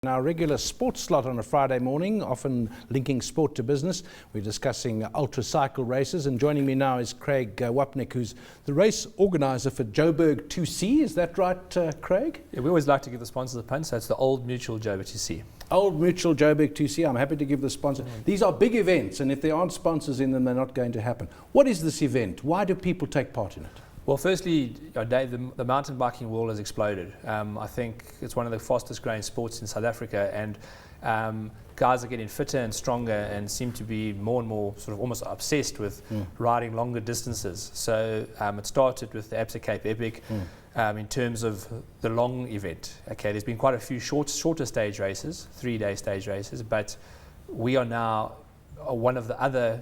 In our regular sports slot on a Friday morning, often linking sport to business, we're discussing ultra cycle races, and joining me now is Craig Wapnick, who's the race organiser for Joburg 2C. Is that right, Craig? Yeah, we always like to give the sponsors a punt, so it's the Old Mutual Joburg 2C. Old Mutual Joburg 2C. I'm happy to give the sponsor. These are big events, and if there aren't sponsors in them, they're not going to happen. What is this event? Why do people take part in it? Well, firstly, Dave, the mountain biking world has exploded. I think it's one of the fastest growing sports in South Africa, and guys are getting fitter and stronger and seem to be more and more sort of almost obsessed with riding longer distances. So it started with the Absa Cape Epic in terms of the long event. Okay, there's been quite a few shorter stage races, 3-day stage races, but we are now one of the other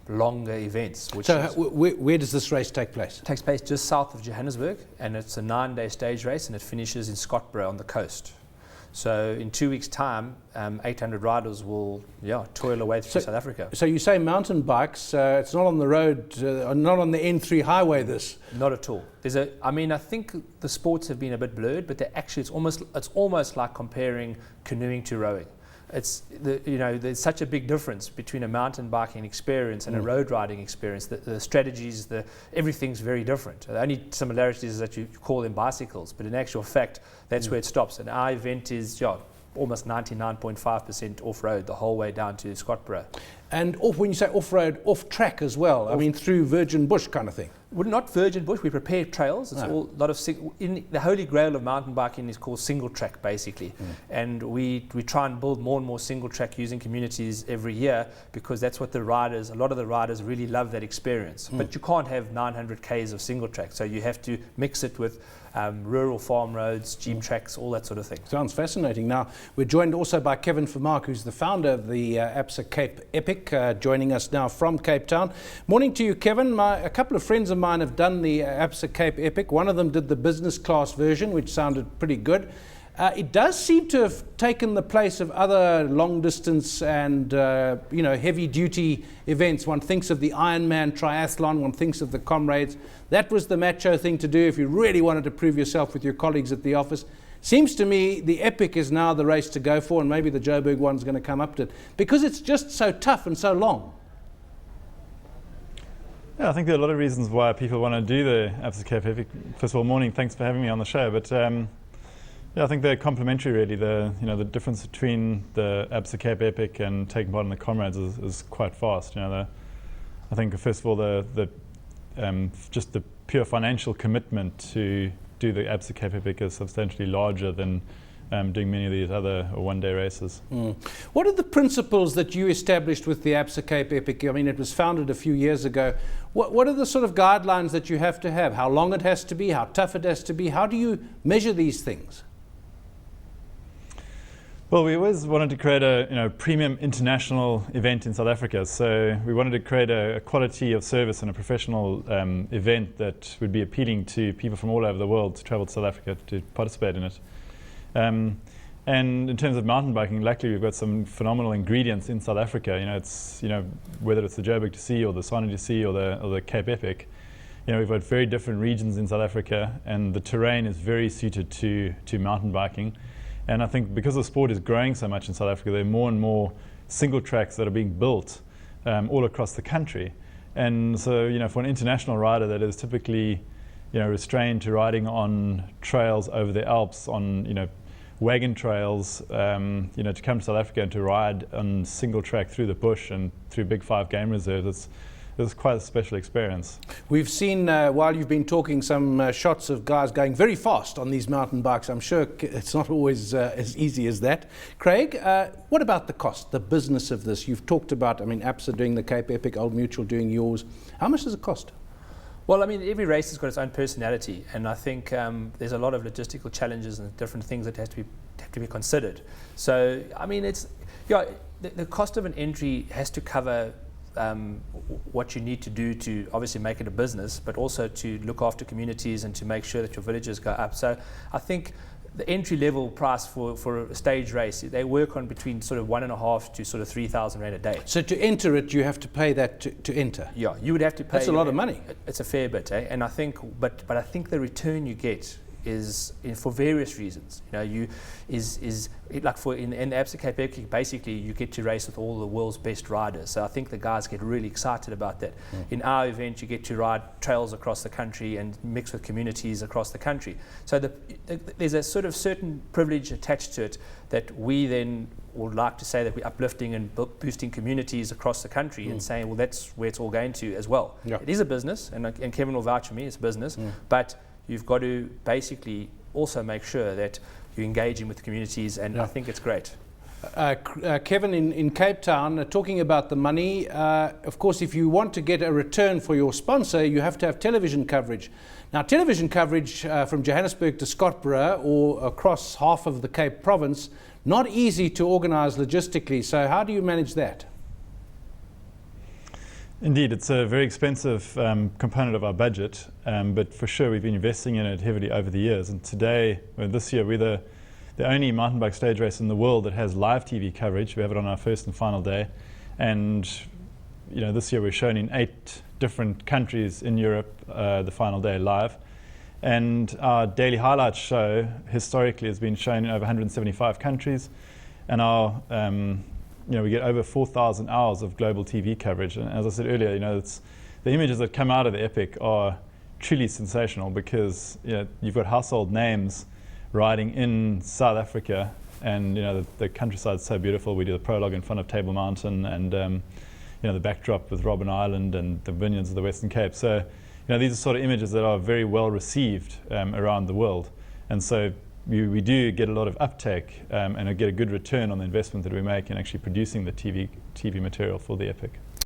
longer events. Where does this race take place? It takes place just south of Johannesburg, and it's a 9-day stage race, and it finishes in Scottsboro on the coast. So in 2 weeks' time, 800 riders will toil away through South Africa. So you say mountain bikes, it's not on the road, not on the N3 highway this? Not at all. I think the sports have been a bit blurred, but it's almost like comparing canoeing to rowing. There's such a big difference between a mountain biking experience and a road riding experience. The strategies, everything's very different. The only similarities is that you call them bicycles, but in actual fact, that's where it stops. And our event is almost 99.5% off-road the whole way down to Scottsboro. And when you say off-road, off-track as well, I mean through virgin bush kind of thing? Well, not virgin bush, we prepare trails. It's all a lot of, in the holy grail of mountain biking is called single track basically. And we try and build more and more single track using communities every year, because that's what a lot of the riders really love that experience. But you can't have 900 Ks of single track, so you have to mix it with rural farm roads, jeep tracks, all that sort of thing. Sounds fascinating. Now, we're joined also by Vermaak, who's the founder of the Absa Cape Epic, joining us now from Cape Town. Morning to you, Kevin. A couple of friends of mine have done the Absa Cape Epic. One of them did the business class version, which sounded pretty good. It does seem to have taken the place of other long distance and heavy duty events. One thinks of the Ironman triathlon, one thinks of the Comrades. That was the macho thing to do if you really wanted to prove yourself with your colleagues at the office. Seems to me the Epic is now the race to go for, and maybe the Joburg one's going to come up to it, because it's just so tough and so long. Yeah, I think there are a lot of reasons why people want to do the Absa Cape Epic. First of all, morning, thanks for having me on the show. But I think they're complementary really. The difference between the Absa Cape Epic and taking part in the Comrades is quite vast. I think first of all just the pure financial commitment to do the Absa Cape Epic is substantially larger than doing many of these other one-day races. What are the principles that you established with the Absa Cape Epic? I mean, it was founded a few years ago. What are the sort of guidelines that you have to have? How long it has to be? How tough it has to be? How do you measure these things? Well, we always wanted to create a premium international event in South Africa. So we wanted to create a quality of service and a professional event that would be appealing to people from all over the world to travel to South Africa to participate in it. And in terms of mountain biking, luckily we've got some phenomenal ingredients in South Africa. Whether it's the Joburg 2C or the Swana 2C or the Cape Epic, we've got very different regions in South Africa, and the terrain is very suited to mountain biking. And I think because the sport is growing so much in South Africa, there are more and more single tracks that are being built all across the country. And so, for an international rider that is typically, restrained to riding on trails over the Alps, on, wagon trails, to come to South Africa and to ride on single track through the bush and through Big 5 game reserves, it's quite a special experience. We've seen, while you've been talking, some shots of guys going very fast on these mountain bikes. I'm sure it's not always as easy as that. Craig, what about the cost, the business of this? You've talked about, Absa doing the Cape Epic, Old Mutual doing yours. How much does it cost? Well, every race has got its own personality, and I think there's a lot of logistical challenges and different things that have to be considered. So, the cost of an entry has to cover what you need to do to obviously make it a business, but also to look after communities and to make sure that your villages go up. So I think the entry level price for a stage race, they work on between sort of 1.5 to sort of 3,000 rand a day. So to enter it, you have to pay that to enter? Yeah, you would have to pay. That's a lot of money. It's a fair bit, eh? And I think, but I think the return you get for various reasons. In the Absa Cape Epic, basically you get to race with all the world's best riders. So I think the guys get really excited about that. In our event, you get to ride trails across the country and mix with communities across the country. So there's a sort of certain privilege attached to it that we then would like to say that we're uplifting and boosting communities across the country and saying, well, that's where it's all going to as well. Yeah. It is a business, and Kevin will vouch for me, it's a business, but you've got to basically also make sure that you're engaging with the communities, and I think it's great. Kevin, in Cape Town, talking about the money, of course, if you want to get a return for your sponsor, you have to have television coverage. Now, television coverage from Johannesburg to Scottsboro or across half of the Cape Province, not easy to organise logistically. So how do you manage that? Indeed, it's a very expensive component of our budget, but for sure we've been investing in it heavily over the years. And today, this year, we're the only mountain bike stage race in the world that has live TV coverage. We have it on our first and final day. And this year we're shown in 8 different countries in Europe, the final day live. And our daily highlights show historically has been shown in over 175 countries. And our we get over 4,000 hours of global TV coverage. And as I said earlier, the images that come out of the Epic are truly sensational because you've got household names riding in South Africa, and the countryside's so beautiful. We do the prologue in front of Table Mountain, and the backdrop with Robben Island and the vineyards of the Western Cape. So these are sort of images that are very well received around the world, and so we do get a lot of uptake and get a good return on the investment that we make in actually producing the TV material for the Epic.